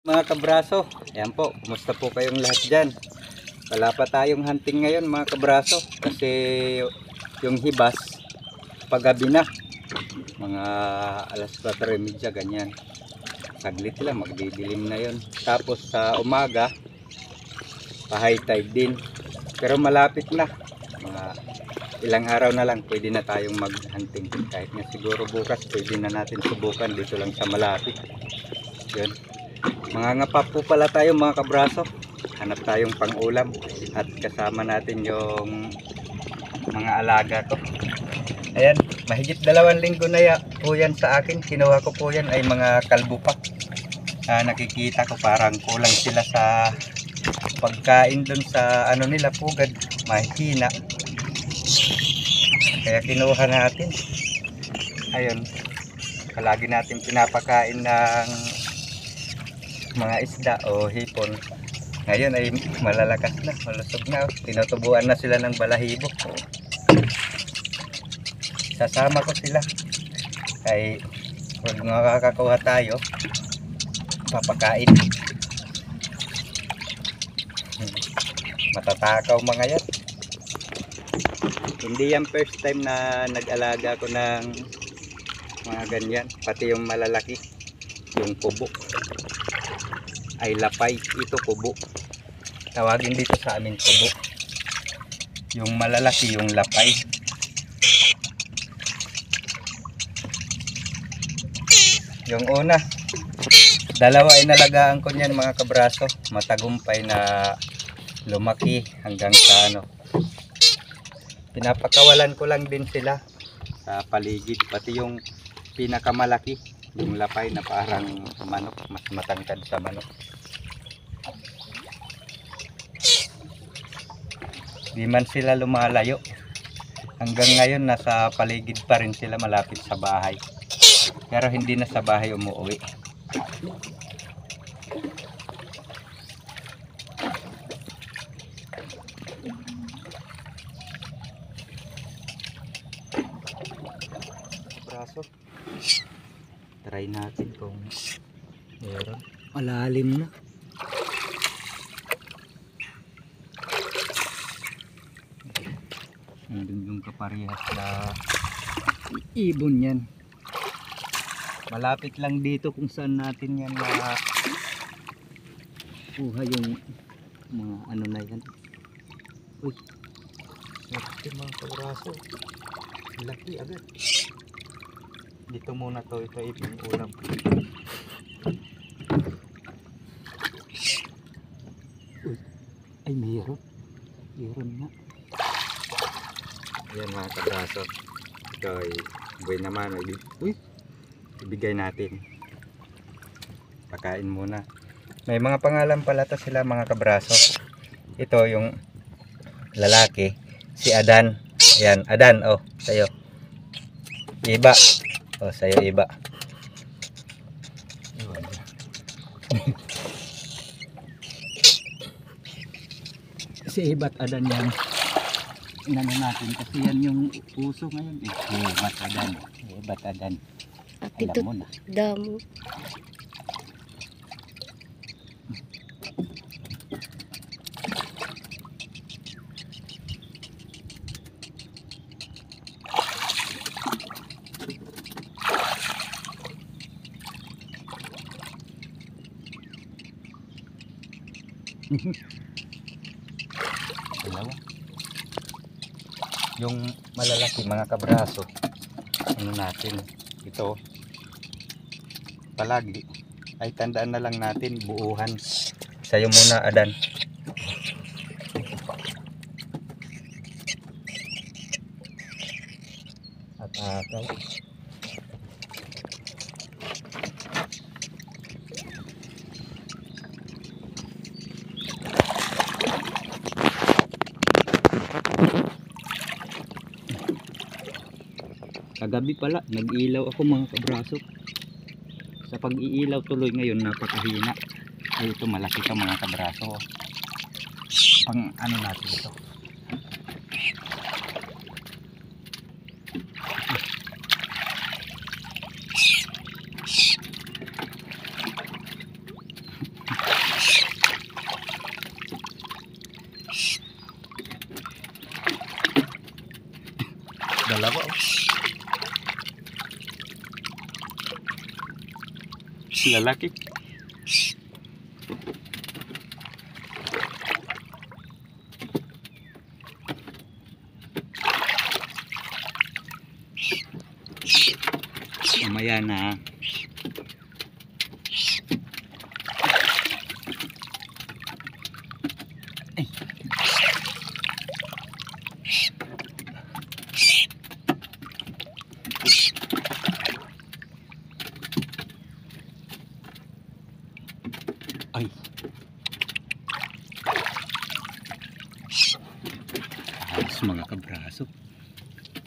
Mga kabraso, ayan po, kumusta po kayong lahat dyan? Wala pa tayong hunting ngayon mga kabraso kasi yung hibas paggabi na, mga alas 4:30 ganyan, saglit lang magdidilim na yon. Tapos sa umaga pa high tide din, pero malapit na, mga ilang araw na lang pwede na tayong mag hunting. Kahit nga siguro bukas pwede na natin subukan dito lang sa malapit. Yun, mga ngapa po pala tayo mga kabraso, hanap tayong pang-ulam at kasama natin yung mga alaga ko. Ayan, mahigit 2 linggo na po yan sa akin. Kinuha ko po yan ay mga kalbo pa. Nakikita ko parang kulang sila sa pagkain dun sa ano nila, pugad, mahina. Kaya kinuha natin. Ayun, palagi natin pinapakain ng mga isda o hipon. Ngayon ay malalakas na, malusog na. Tinutubuan na sila ng balahibo. Sasama ko sila. Ay pag makakakuha tayo, papakain. Matatakaw mga yan. Hindi yan first time na nag-alaga ko ng mga ganyan. Pati yung malalaki, yung kubo ay lapay, ito kubo. Tawagin dito sa amin kubo. Yung malalaki yung lapay. Yung una, dalawa ay nalagaan ko niyan mga kabraso. Matagumpay na lumaki hanggang sa ano. Pinapakawalan ko lang din sila sa paligid. Pati yung pinakamalaki, yung lapay na parang manok, mas matangkad sa manok. Di man sila lumalayo. Hanggang ngayon nasa paligid pa rin sila, malapit sa bahay. Pero hindi na sa bahay umuwi. Braso. Try natin kung meron. Malalim na. Nandun yung kaparehas na ibon yan. Malapit lang dito kung saan natin yan na kuha yung mga ano na yan. Uy, swerte mga kabraso. Laki agad. Dito muna to, ito yung ulam. Uy, ay mayroon. Mayroon na. Ayan mga kabraso. Ito ay buhay naman. Uy, ibigay natin. Pakain muna. May mga pangalan pala to sila mga kabraso. Ito yung lalaki, si Adan. Ayan, Adan, oh, sayo. Iba. Oh, sayo iba. Si Iba't Adan yan. Inano natin kasi yan yung puso ngayon. Iba't Adan. Iba't Adan. Alam mo na. Damo. Dalawa. Yung malalaki mga kabraso, ano natin, ito palagi ay tandaan na lang natin, buuhan. Sayo muna Adan. At akal. Kagabi pala nag-ilaw ako mga kabraso. Sa pag-iilaw tuloy ngayon napakahina. Ay ito malaki ka mga kabraso. Pang ano natin ito. Lalaki. Mamaya na. Ay. Ay. Ayos mga kabraso.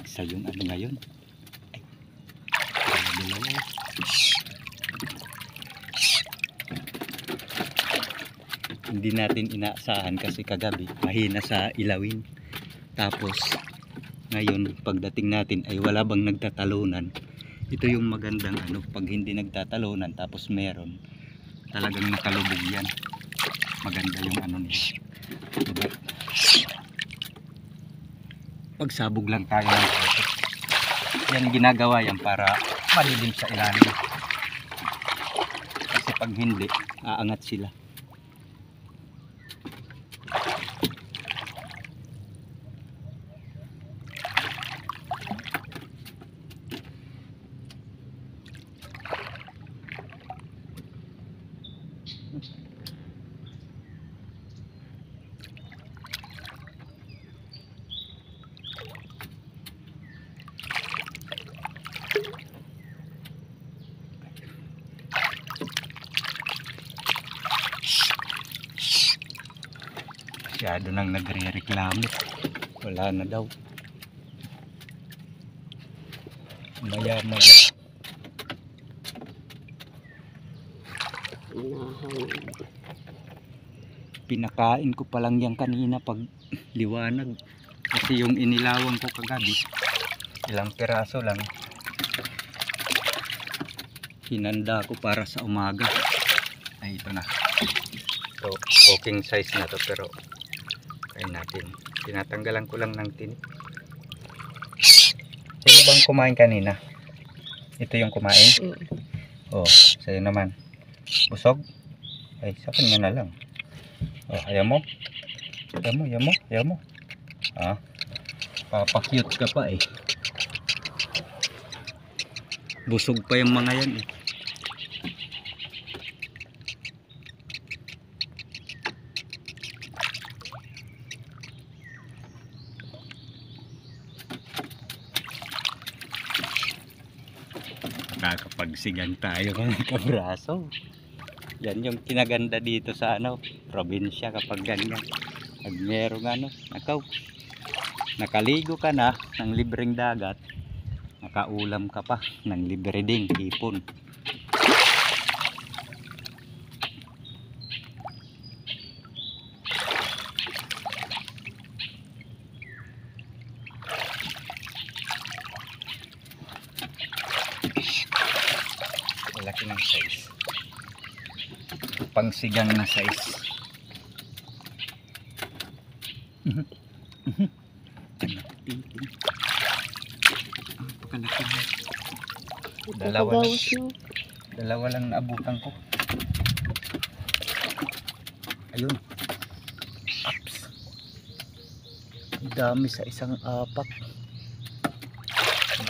Isa yung ano ngayon. Dalawa. Hindi natin inaasahan kasi kagabi mahina sa ilawin. Tapos ngayon pagdating natin ay wala bang nagtatalunan. Ito yung magandang ano, pag hindi nagtatalunan tapos meron, talagang nakalubog yan. Maganda yung ano niya. Diba? Pagsabog lang tayo ng ito. Yan ginagawa yan para malilim sa ilalim. Kasi pag hindi, aangat sila. Masyado nang nagre-reklamo. Wala na daw. Maya. Pinakain ko pa lang yan kanina pag liwanag. Kasi yung inilawan ko kagabi, ilang piraso lang. Hinanda ko para sa umaga. Ay, ito na. So, cooking size na to pero kain natin. Tinatanggalan ko lang ng tinik. Sino bang kumain kanina? Ito yung kumain? Oh, sa'yo naman. Busog? Ay, sa kanya na lang. Oh, ayaw mo? Ayaw mo? Ah, papakyut ka pa eh. Busog pa yung mga yan eh. Nakakapagsigan tayo mga kabraso. Yan yung kinaganda dito sa ano, probinsya kapag ganyan. Pag merong ano, nakaligo ka na ng libreng dagat, nakaulam ka pa ng libre ding hipon. Malaki ng size. Pangsigang na size. Pakalaki na. Dalawa lang naabutan ko. Ayun. Ups. Dami sa isang apak.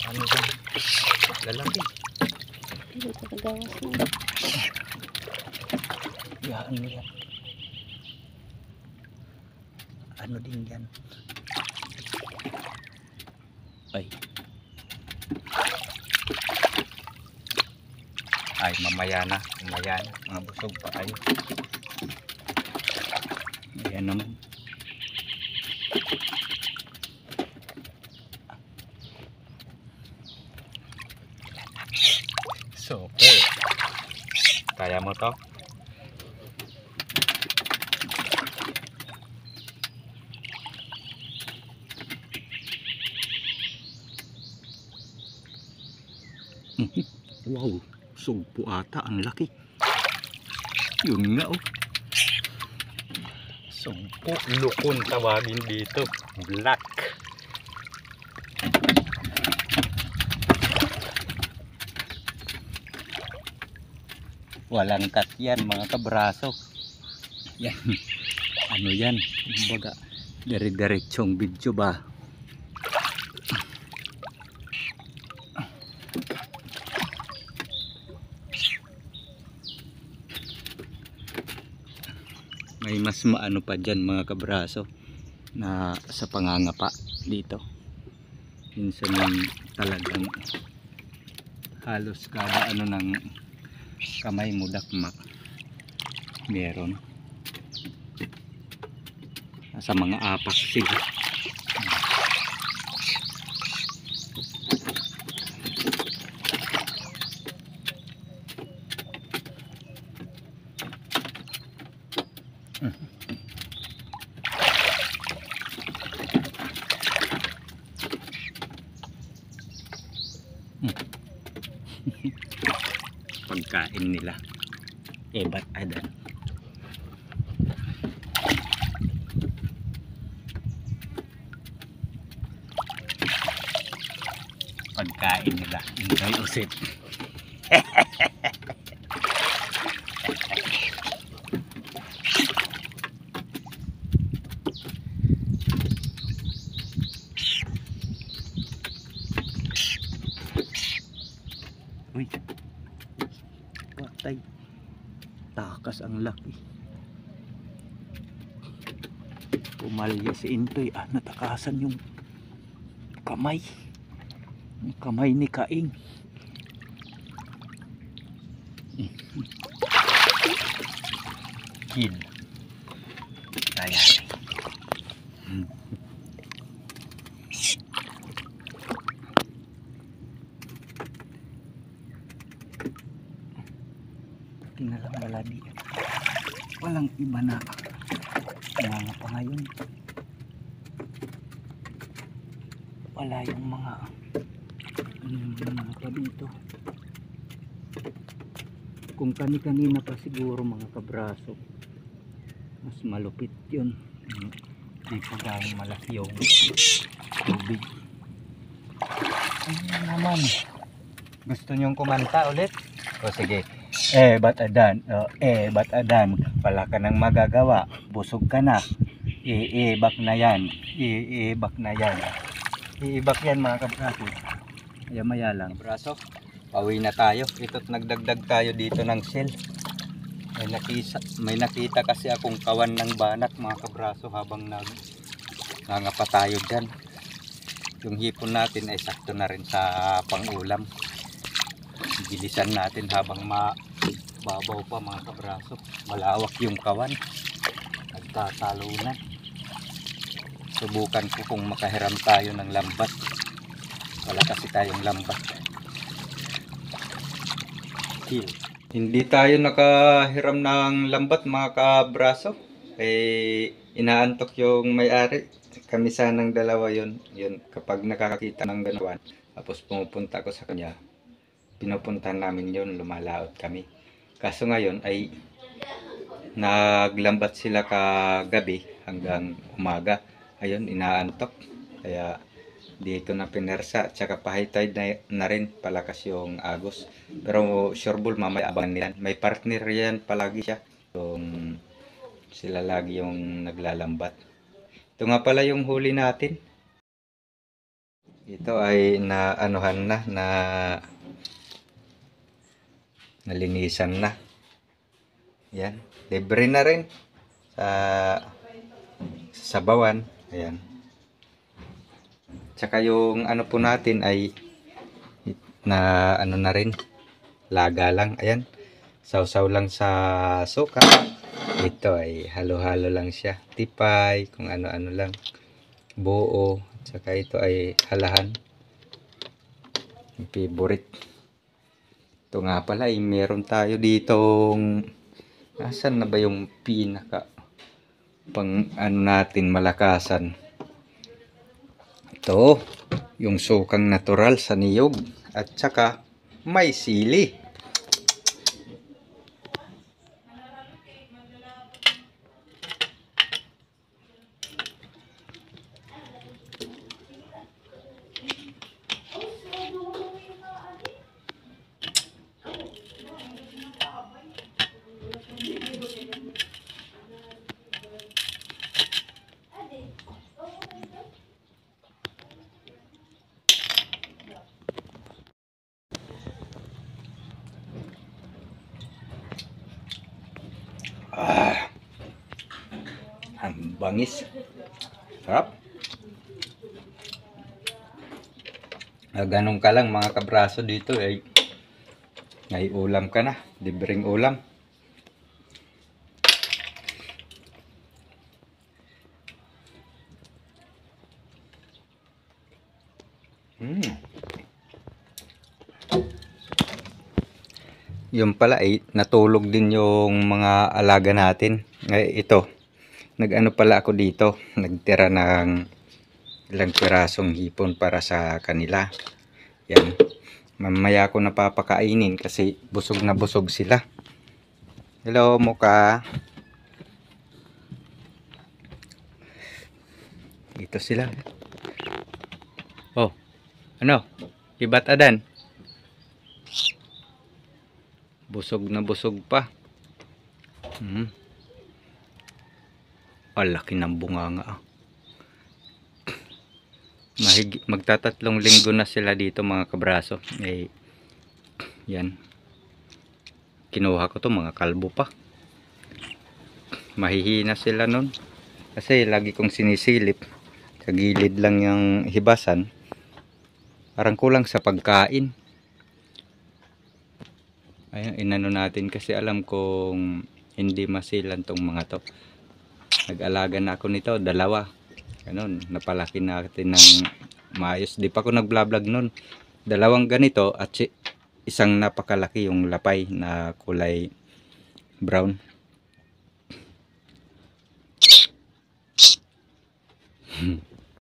Ano ba? Lalaki. Yan mo yan. Ano din yan? Ay, mamaya na. Mga busog pa kayo. Ayan naman. So, okay. Kaya mo to? Wow, sugpo ata, ang laki. Yun nga oh. Sugpo, lukon tawagin dito. Black. Walang cut yan mga kabraso. Yan. Ano yan? Kumbaga, dire-diretsong video ba? May mas maano pa dyan mga kabraso na sa pangangapa dito. Minsan yung talagang halos kada ano ng kamay mo dakma meron sa mga apak sila. Pagkain nila ebat adan. Pagkain nila enjoy usit. Uy, patay, takas ang laki. Pumalya si Intoy, natakasan yung kamay ni Kaing. Kid kaya tinalang maladi. Walang iba na mga pa ngayon. Wala yung mga pa dito. Kung kani-kanina pa siguro mga kabraso, mas malupit yun. Di pa gano'ng malaki yung tubig. Ano naman? Gusto nyong kumanta ulit? O sige. Ba't adan? Ba't adan? Wala ka nang magagawa. Busog ka na. Iibak na yan. Iibak na yan. Iibak yan mga kabraso. Maya lang. Kabraso, pauwi na tayo. Ito't nagdagdag tayo dito ng shell. May nakita kasi akong kawan ng banak mga kabraso habang nangapa tayo dyan. Yung hipon natin ay sakto na rin sa pangulam. Bilisan natin habang mababaw pa mga kabraso. Malawak yung kawan. Nagtatalunan. Subukan ko kung makahiram tayo ng lambat. Wala kasi tayong lambat. Hindi tayo nakahiram ng lambat mga kabraso. Inaantok yung may-ari. Kami sanang dalawa yun kapag nakakita ng ganawan. Tapos pumupunta ko sa kanya. Pinupuntahan namin yun, lumalaot kami. Kaso ngayon ay naglambat sila kagabi hanggang umaga. Ayun, inaantok. Kaya dito na pinersa. Tsaka pa-high-tide na rin, palakas yung agos. Pero sure bull, mamaya abangan nila. May partner yan palagi siya. Yung sila lagi yung naglalambat. Ito nga pala yung huli natin. Ito ay naalinohan na nalinisan na. Yan, libre na rin sa sabawan. Ayan. Tsaka yung ano po natin ay na ano na rin, laga lang. Ayan, sausaw lang sa suka. Ito ay halo-halo lang siya, tipay, kung ano-ano lang, buo. Tsaka ito ay halahan, yung favorite. Ito nga pala ay meron tayo ditong, asan na ba yung pinaka pang ano natin malakasan. Ito yung sukang natural sa niyog at saka may sili. Ang bangis. Sarap. Ganun ka lang mga kabraso dito ay may ulam ka na. Libreng ulam. Yung pala ay natulog din yung mga alaga natin. Ito, nag-ano pala ako dito. Nagtira ng ilang pirasong hipon para sa kanila. Yan. Mamaya ako napapakainin kasi busog na busog sila. Hello, Moka. Dito sila. Oh, ano? Ibat adan? Busog na busog pa. Laki ng bunganga. Magtatatlong linggo na sila dito mga kabraso. Yan. Kinuha ko to, mga kalbo pa. Mahihina sila nun. Kasi lagi kong sinisilip. Sa gilid lang yung hibasan. Parang kulang sa pagkain. Ayun, inano natin kasi alam kong hindi masilan tong mga to. Nag-alaga na ako nito, 2. Ganun, napalaki natin ng maayos. Di pa ako nag-vlog nun. 2 ganito at isang napakalaki yung lapay na kulay brown.